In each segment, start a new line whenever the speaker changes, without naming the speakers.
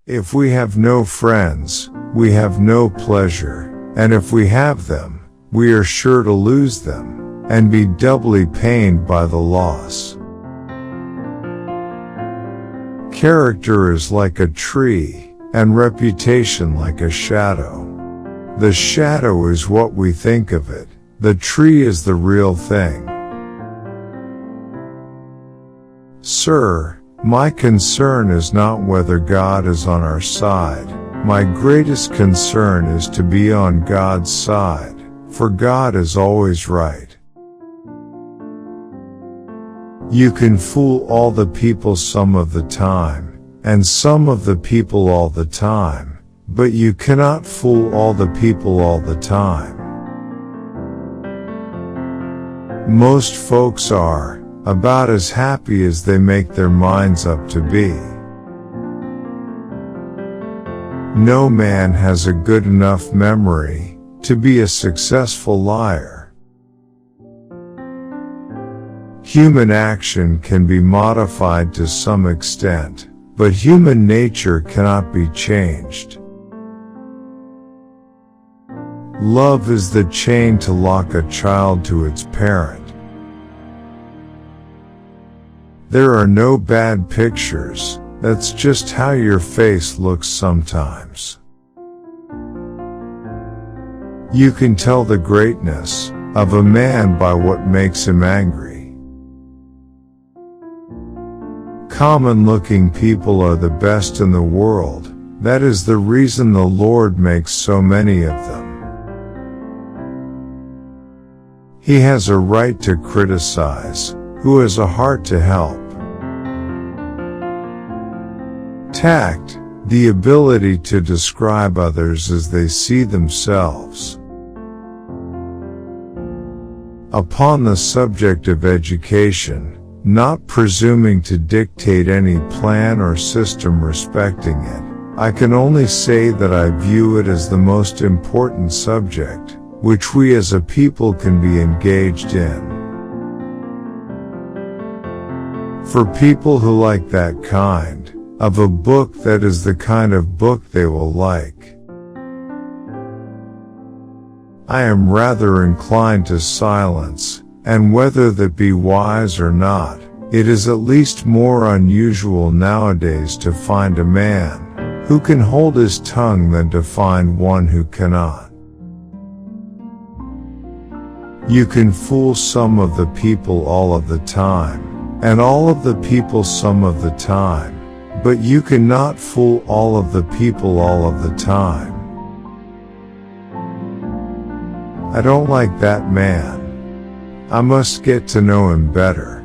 If we have no friends, we have no pleasure, and if we have them, we are sure to lose them, and be doubly pained by the loss. Character is like a tree, and reputation like a shadow. The shadow is what we think of it, the tree is the real thing. Sir, my concern is not whether God is on our side. My greatest concern is to be on God's side, for God is always right. You can fool all the people some of the time, and some of the people all the time, but you cannot fool all the people all the time. Most folks are about as happy as they make their minds up to be. No man has a good enough memory to be a successful liar. Human action can be modified to some extent, but human nature cannot be changed. Love is the chain to lock a child to its parent. There are no bad pictures, that's just how your face looks sometimes. You can tell the greatness of a man by what makes him angry. Common-looking people are the best in the world, that is the reason the Lord makes so many of them. He has a right to criticize, who has a heart to help. Tact, the ability to describe others as they see themselves. Upon the subject of education, not presuming to dictate any plan or system respecting it, I can only say that I view it as the most important subject, which we as a people can be engaged in. For people who like that kind of a book, that is the kind of book they will like. I am rather inclined to silence, and whether that be wise or not, it is at least more unusual nowadays to find a man who can hold his tongue than to find one who cannot. You can fool some of the people all of the time, and all of the people some of the time, but you cannot fool all of the people all of the time. I don't like that man. I must get to know him better.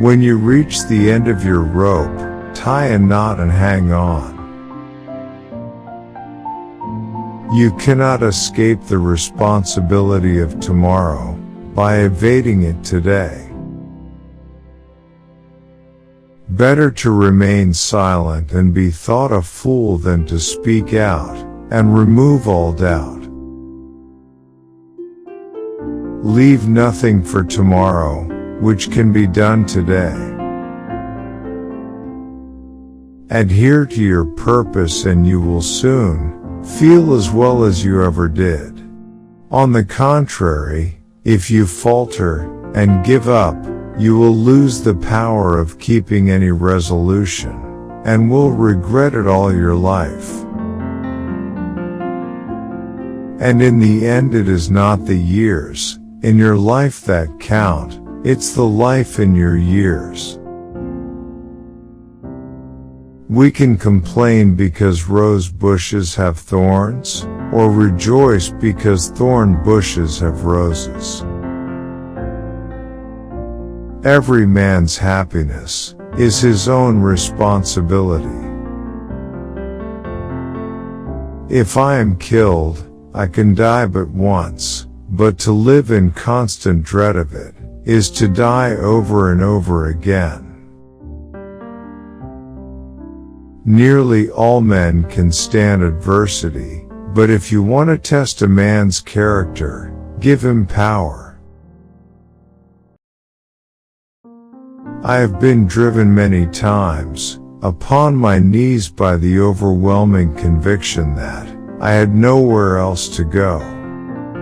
When you reach the end of your rope, tie a knot and hang on. You cannot escape the responsibility of tomorrow by evading it today. Better to remain silent and be thought a fool than to speak out and remove all doubt. Leave nothing for tomorrow, which can be done today. Adhere to your purpose and you will soon feel as well as you ever did. On the contrary, if you falter and give up, you will lose the power of keeping any resolution, and will regret it all your life. And in the end, it is not the years in your life that count, it's the life in your years. We can complain because rose bushes have thorns, or rejoice because thorn bushes have roses. Every man's happiness is his own responsibility. If I am killed, I can die but once, but to live in constant dread of it is to die over and over again. Nearly all men can stand adversity, but if you want to test a man's character, give him power. I have been driven many times upon my knees by the overwhelming conviction that I had nowhere else to go.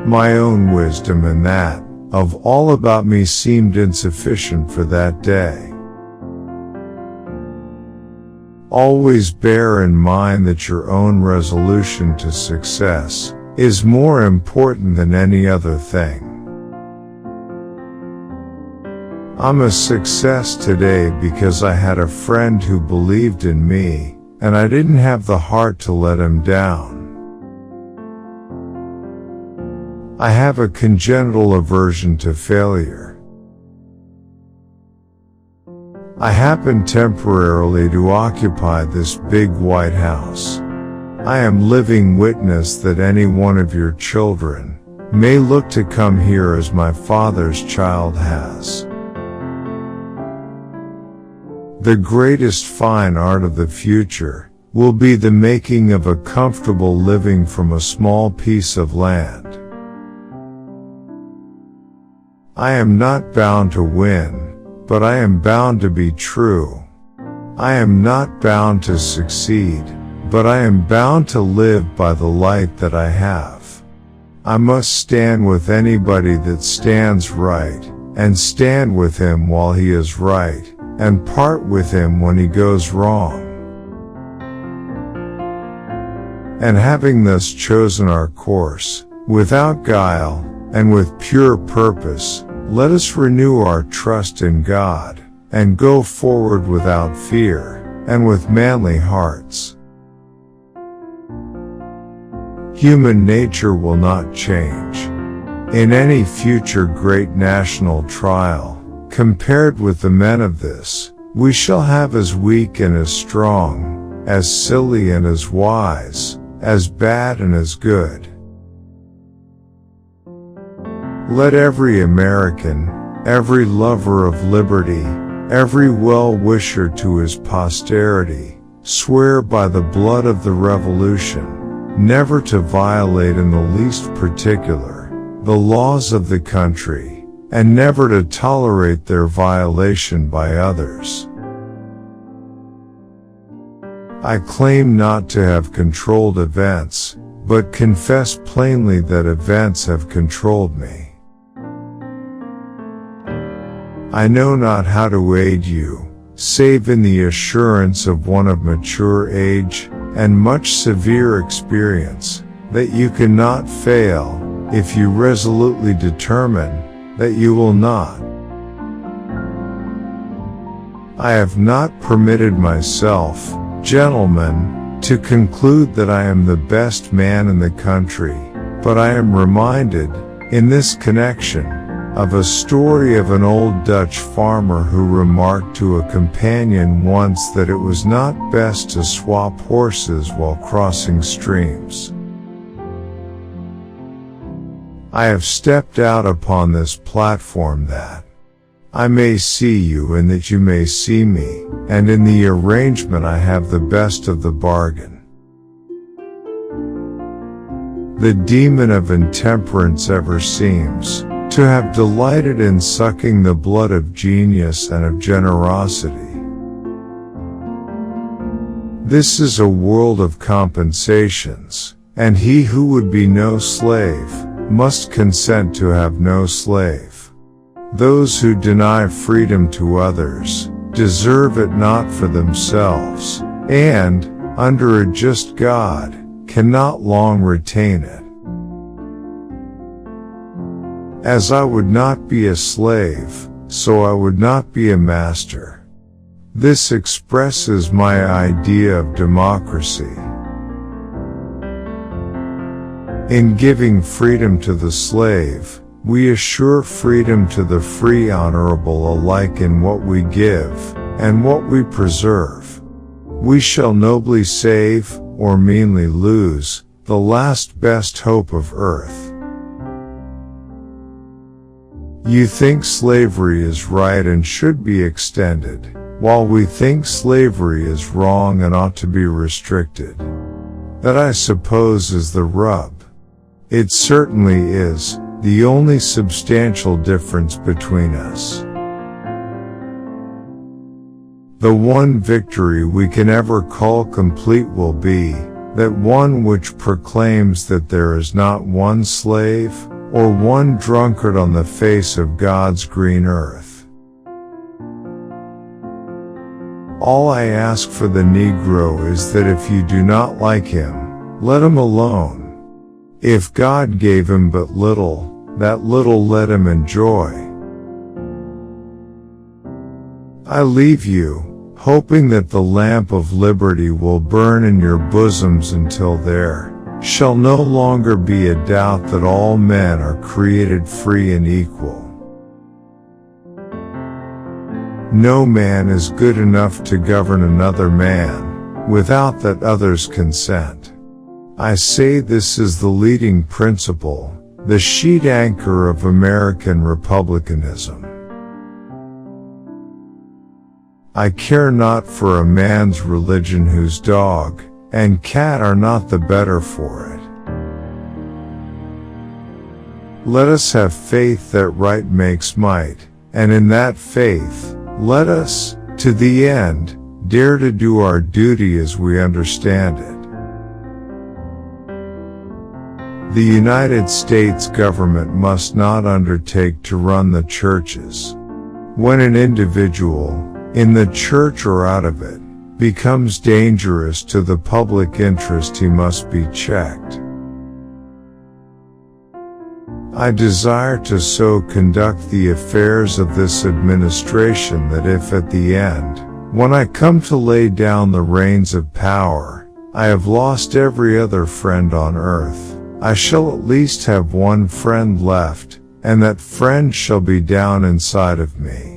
My own wisdom and that of all about me seemed insufficient for that day. Always bear in mind that your own resolution to success is more important than any other thing. I'm a success today because I had a friend who believed in me, and I didn't have the heart to let him down. I have a congenital aversion to failure. I happen temporarily to occupy this big white house. I am living witness that any one of your children may look to come here as my father's child has. The greatest fine art of the future will be the making of a comfortable living from a small piece of land. I am not bound to win, but I am bound to be true. I am not bound to succeed, but I am bound to live by the light that I have. I must stand with anybody that stands right, and stand with him while he is right, and part with him when he goes wrong. And having thus chosen our course, without guile, and with pure purpose, let us renew our trust in God, and go forward without fear, and with manly hearts. Human nature will not change. In any future great national trial, compared with the men of this, we shall have as weak and as strong, as silly and as wise, as bad and as good. Let every American, every lover of liberty, every well-wisher to his posterity, swear by the blood of the Revolution, never to violate in the least particular the laws of the country, and never to tolerate their violation by others. I claim not to have controlled events, but confess plainly that events have controlled me. I know not how to aid you, save in the assurance of one of mature age, and much severe experience, that you cannot fail, if you resolutely determine that you will not. I have not permitted myself, gentlemen, to conclude that I am the best man in the country, but I am reminded, in this connection, of a story of an old Dutch farmer who remarked to a companion once that it was not best to swap horses while crossing streams. I have stepped out upon this platform that I may see you and that you may see me, and in the arrangement I have the best of the bargain. The demon of intemperance ever seems to have delighted in sucking the blood of genius and of generosity. This is a world of compensations, and he who would be no slave must consent to have no slave. Those who deny freedom to others deserve it not for themselves, and, under a just God, cannot long retain it. As I would not be a slave, so I would not be a master. This expresses my idea of democracy. In giving freedom to the slave, we assure freedom to the free honorable alike in what we give, and what we preserve. We shall nobly save, or meanly lose, the last best hope of earth. You think slavery is right and should be extended, while we think slavery is wrong and ought to be restricted. That, I suppose, is the rub. It certainly is the only substantial difference between us. The one victory we can ever call complete will be that one which proclaims that there is not one slave or one drunkard on the face of God's green earth. All I ask for the Negro is that if you do not like him, let him alone. If God gave him but little, that little let him enjoy. I leave you, hoping that the lamp of liberty will burn in your bosoms until there shall no longer be a doubt that all men are created free and equal. No man is good enough to govern another man without that other's consent. I say this is the leading principle, the sheet anchor of American republicanism. I care not for a man's religion whose dog and cat are not the better for it. Let us have faith that right makes might, and in that faith, let us, to the end, dare to do our duty as we understand it. The United States government must not undertake to run the churches. When an individual, in the church or out of it, becomes dangerous to the public interest, he must be checked. I desire to so conduct the affairs of this administration that if at the end, when I come to lay down the reins of power, I have lost every other friend on earth, I shall at least have one friend left, and that friend shall be down inside of me.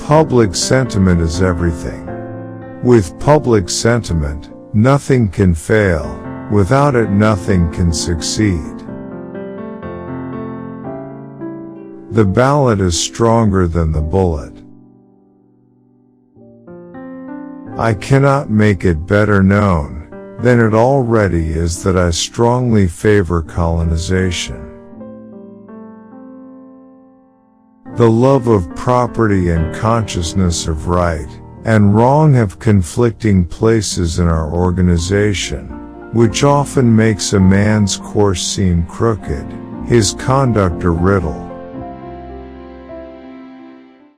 Public sentiment is everything. With public sentiment, nothing can fail. Without it, nothing can succeed. The ballot is stronger than the bullet. I cannot make it better known than it already is that I strongly favor colonization. The love of property and consciousness of right and wrong have conflicting places in our organization, which often makes a man's course seem crooked, his conduct a riddle.